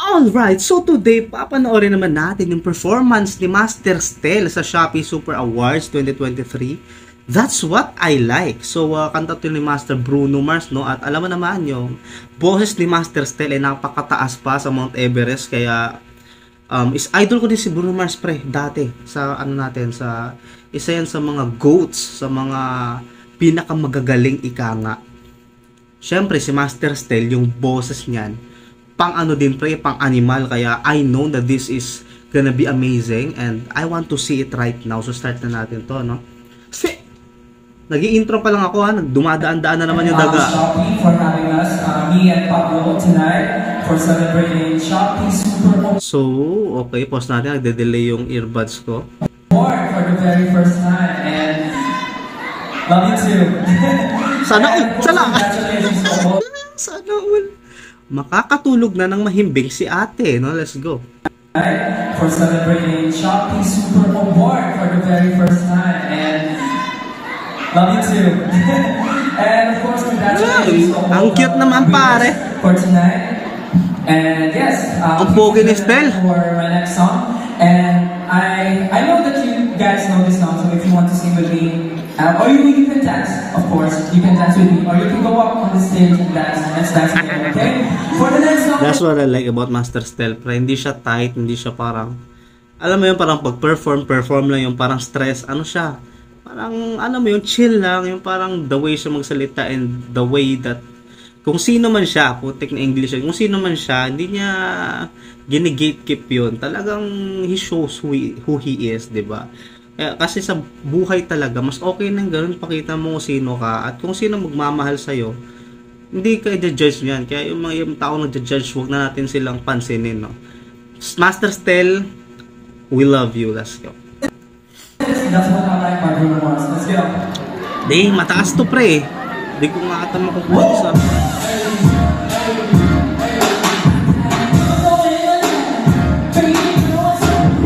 Alright, so today, papanoorin naman natin yung performance ni Master Stel sa Shopee Super Awards 2023. That's what I like. So, kanta to ni Master Bruno Mars, no? At alam mo naman yung boses ni Master Stel ay napakataas pa sa Mount Everest. Kaya, is idol ko din si Bruno Mars, pre, dati. Sa, ano natin, sa, isa yan sa mga GOATs, sa mga pinakamagagaling ika nga. Siyempre, si Master Stel, yung boses niyan, pang ano din pre, pang animal, kaya I know that this is gonna be amazing and I want to see it right now. So start na natin to, no? Nag-i-intro pa lang ako, ha? Dumadaan-daan na naman yung daga. Shopee for having us, me and Pablo tonight for celebrating Shopee Super Awards. So, okay, pause natin, nagde-delay yung earbuds ko. For the very first time and love you too. Sana all, Congratulations to all. sana all. Makakatulog na ng mahimbing si ate, no? Let's go. For celebrating Shopee Super Award for the very first time and love you too. And of course, congratulations to all. Ang cute naman pare. For tonight. And yes, ang pogi ni Stel. For my next song. And I know that you guys know this song, so if you want to sing with me, or you can dance, of course, you can dance with me, or you can go up on the stage and dance. Let's dance together, okay? For the next song. That's what I like about Master Stel. Hindi siya tight, hindi siya parang, alam mo yun, parang pag-perform lang yung parang stress. Ano siya? Parang, ano mo yun, chill lang. Yung parang the way siya magsalita and the way that, kung sino man siya, putik na English, kung sino man siya, hindi niya gini-gatekeep yun. Talagang he shows who he is, diba? Kasi sa buhay talaga, mas okay nang gano'n, pakita mo kung sino ka at kung sino magmamahal sa'yo, hindi ka i-judge niyan. Kaya yung mga tao nag-judge, huwag na natin silang pansinin, no? Master Stel, we love you. Let's go. That's what I like by Bruno Mars. Let's go. Di, mataas to pre. Di ko nga ata makukuha sa...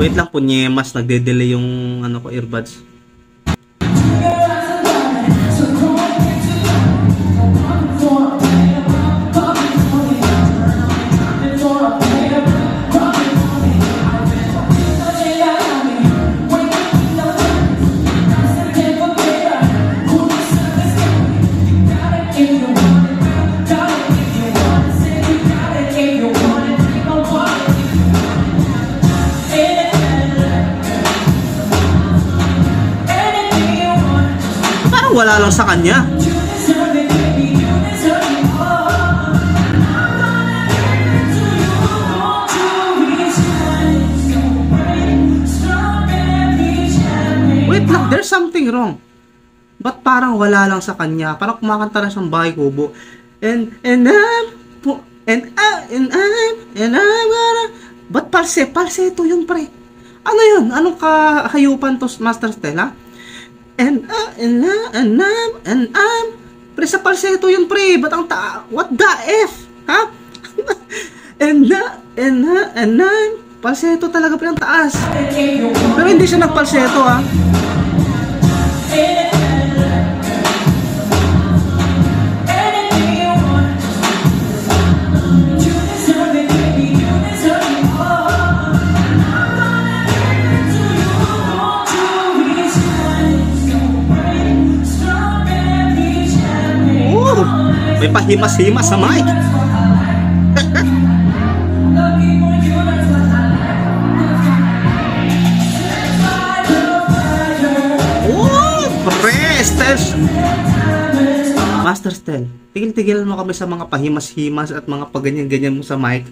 Wait lang po, nyemas, nagde-delay yung ano ko, earbuds. Wala lang sa kanya. Wait lang, there's something wrong. Ba't parang wala lang sa kanya? Parang kumakanta na siyang Bahay Kubo. And I'm gonna... Ba't palseto yun pre? Ano yun? Anong kahayupan to, Master Stel, ha? And I'm pre, sa falsetto yun pre, ba't ang what the F, ha? and I'm falsetto talaga pre, ang taas, pero hindi siya nagfalsetto, ha? May pahimas-himas sa mic. Oh, Stel. Master Stel, tigil-tigilan mo kami sa mga pahimas-himas at mga paganyan-ganyan mo sa mic.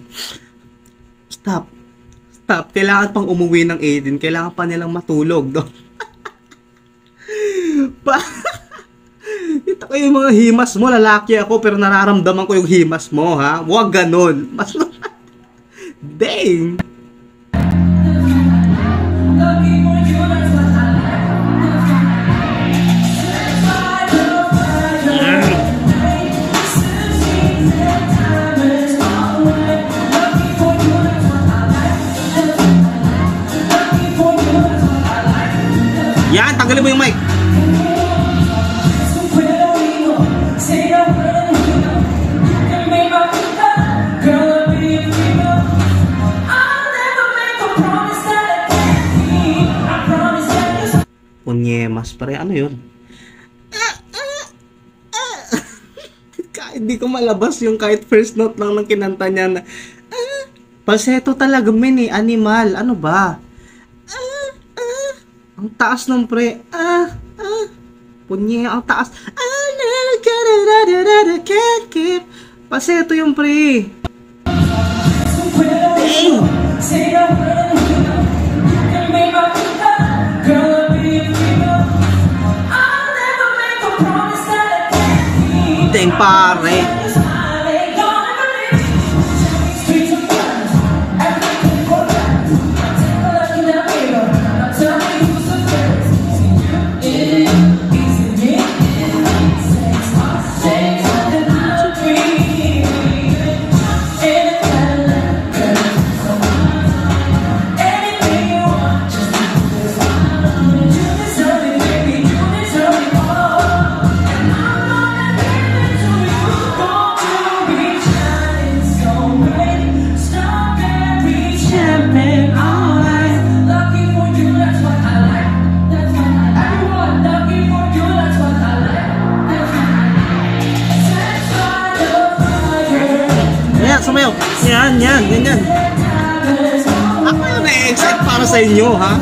Stop. Kailangan pang umuwi ng Aiden. Kailangan pa nilang matulog, no? Kita ko yung mga himas mo, lalaki ako pero nararamdaman ko yung himas mo, ha? Huwag ganon. Mas dang. Yan, tanggalin mo yung mic. performance, pre. Ano yun? Hindi ko malabas yung kahit first note lang ng kinanta niya na falsetto talaga, men, eh. Animal. Ano ba? Ang taas ng pre. Punye, ang taas. Can't keep. Falsetto yung pre. Dang, pare. Sumayaw. Yan. Ako yung na-excite para sa inyo, ha?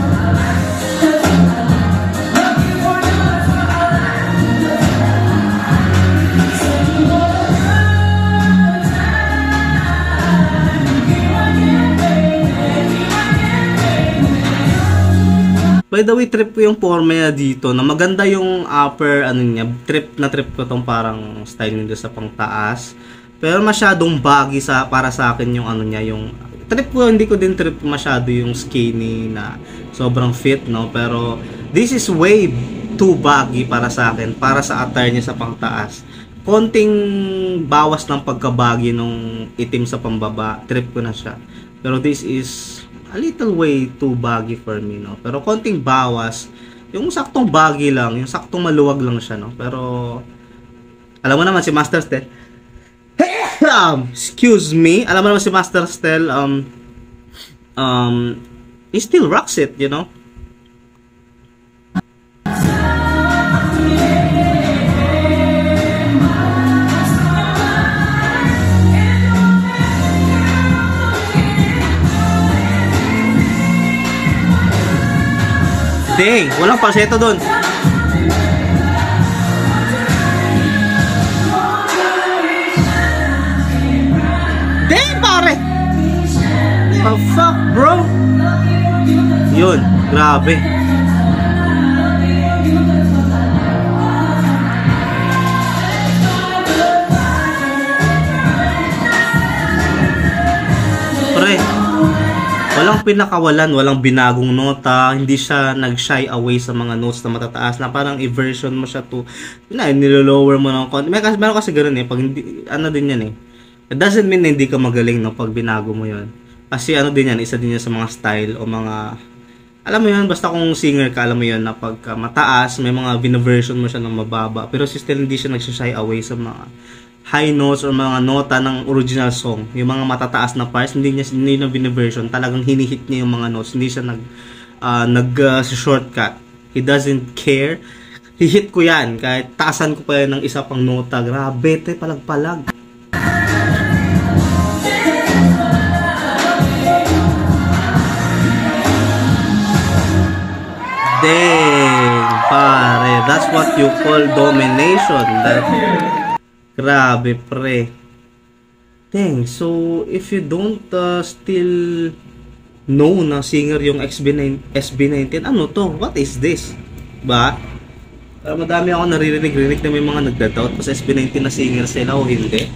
By the way, trip ko yung forma niya dito, na maganda yung upper, ano niya, trip ko tong parang style nila sa pangtaas. Pero masyadong baggy para sa akin yung ano niya, yung trip ko, hindi ko din trip masyado yung skinny na sobrang fit, no? Pero this is way too baggy para sa akin, para sa attire niya sa pangtaas. Konting bawas ng pagkabaggy nung itim sa pambaba, trip ko na siya. Pero this is a little way too baggy for me, no? Pero konting bawas, yung saktong baggy lang, yung saktong maluwag lang siya, no? Pero alam mo naman si Master Stel, excuse me, alam mo naman si Master Stel, he still rocks it, you know? Dang, walang falsetto doon. Dang, pare! The fuck, bro? Yun, grabe. Pre, walang pinakawalan, walang binagong nota, hindi siya nag-shy away sa mga notes na matataas na parang i-version mo siya to, nilo-lower mo ng konti. Meron kasi ganoon eh, pag hindi, ano din yan eh. It doesn't mean na hindi ka magaling, no, pag binago mo yon. Kasi ano din yan, isa din yan sa mga style o mga, alam mo yun, basta kung singer ka, alam mo yun, na pagka mataas, may mga binaversion mo siya ng mababa. Pero still hindi siya nag-shy away sa mga high notes or mga nota ng original song. Yung mga matataas na parts, hindi na binaversion. Talagang hinihit niya yung mga notes. Hindi siya shortcut. He doesn't care. Hihit ko yan. Kahit taasan ko pa yan ng isa pang nota. Grabe, palag-palag. Dang, pare, that's what you call domination. Grabe, pre. Dang, so if you don't still know na singer yung SB19, ano to? What is this? Ba? Madami ako naririnig na may mga nagda-doubt pa sa SB19 na singer sila o hindi.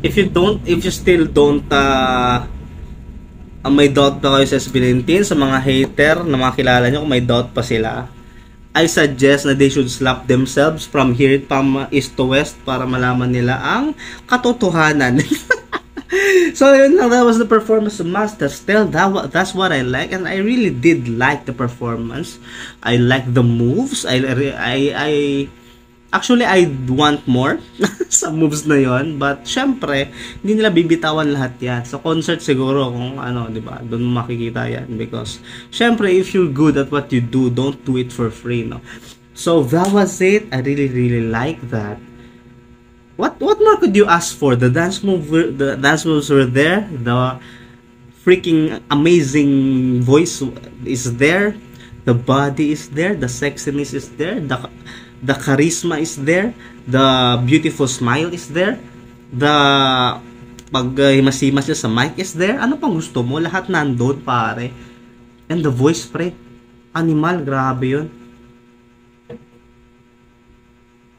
If you still don't may doubt pa kayo sa SB19, sa mga hater na mga kilala nyo, kung may doubt pa sila, I suggest na they should slap themselves from here from east to west para malaman nila ang katotohanan. So yun lang, that was the performance of Master Stel. That's what I like, and I really did like the performance. I like the moves. I Actually, I want more sa moves na yon, but syempre, hindi nila bibitawan lahat yan. Sa concert siguro, kung ano, di ba, doon mo makikita yan. Because, syempre, if you're good at what you do, don't do it for free, no? So, that was it. I really, really like that. What more could you ask for? The dance moves were there. The freaking amazing voice is there. The body is there. The sexiness is there. The charisma is there. The beautiful smile is there. The pagmasimas niya sa mic is there. Ano pang gusto mo? Lahat nandun, pare. And the voice, pre. Animal, grabe yun.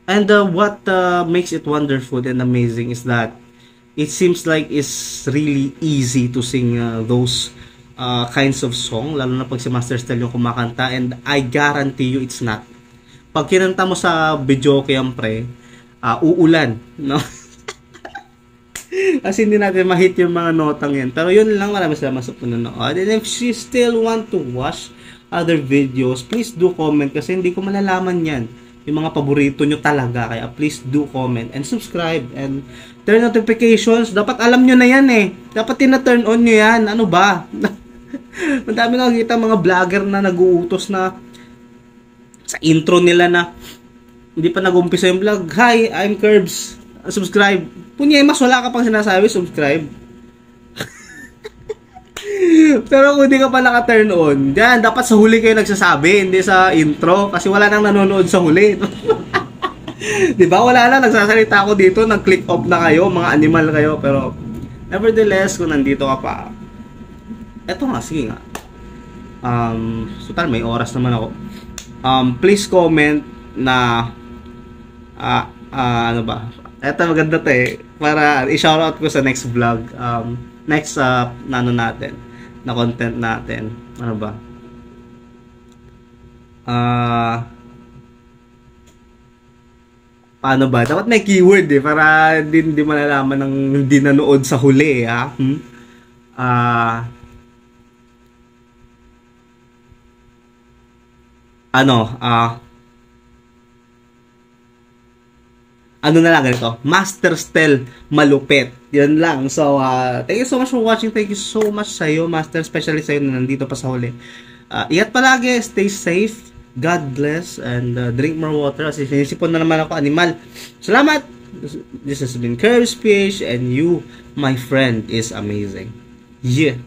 And what makes it wonderful and amazing is that it seems like it's really easy to sing those kinds of song, lalo na pag si Master Stel yung kumakanta, and I guarantee you it's not. Pag kinanta mo sa video kayang pre, uulan, no? Kasi hindi natin ma-hit yung mga notang yan. Pero yun lang, maraming salamat sa panonood. And if you still want to watch other videos, please do comment kasi hindi ko malalaman yan. Yung mga paborito nyo talaga. Kaya please do comment and subscribe and turn notifications. Dapat alam nyo na yan eh. Dapat tina-turn on nyo yan. Ano ba? Madami nakikita mga vlogger na nag-uutos na sa intro nila na hindi pa nag-umpisa yung vlog. Hi, I'm Curbs. Subscribe. Punya, mas wala ka pang sinasabi, subscribe. Pero kung hindi ka pa naka-turn on, yan, dapat sa huli kayo nagsasabi, hindi sa intro. Kasi wala nang nanonood sa huli. Diba? Wala na, nagsasalita ako dito, nag-click off na kayo, mga animal kayo. Pero, nevertheless, kung nandito ka pa, eto nga, sige nga. So, tal, may oras naman ako. Please comment na, ano ba? Eto, maganda to eh. Para i-shoutout ko sa next vlog. Next na ano natin, na content natin. Ano ba? Paano ba? Dapat may keyword eh para hindi malalaman ng hindi nanood sa huli, ha. Ano na lang ganito, Master Stel malupit. Yan lang. So, thank you so much for watching. Thank you so much sa iyo, Master, especially sa iyo na nandito pa sa huli. Ingat palagi, stay safe, God bless, and drink more water. Kasi sinisipon na naman ako, animal. Salamat! This has been Curbs PH, and you, my friend, is amazing. Yeah!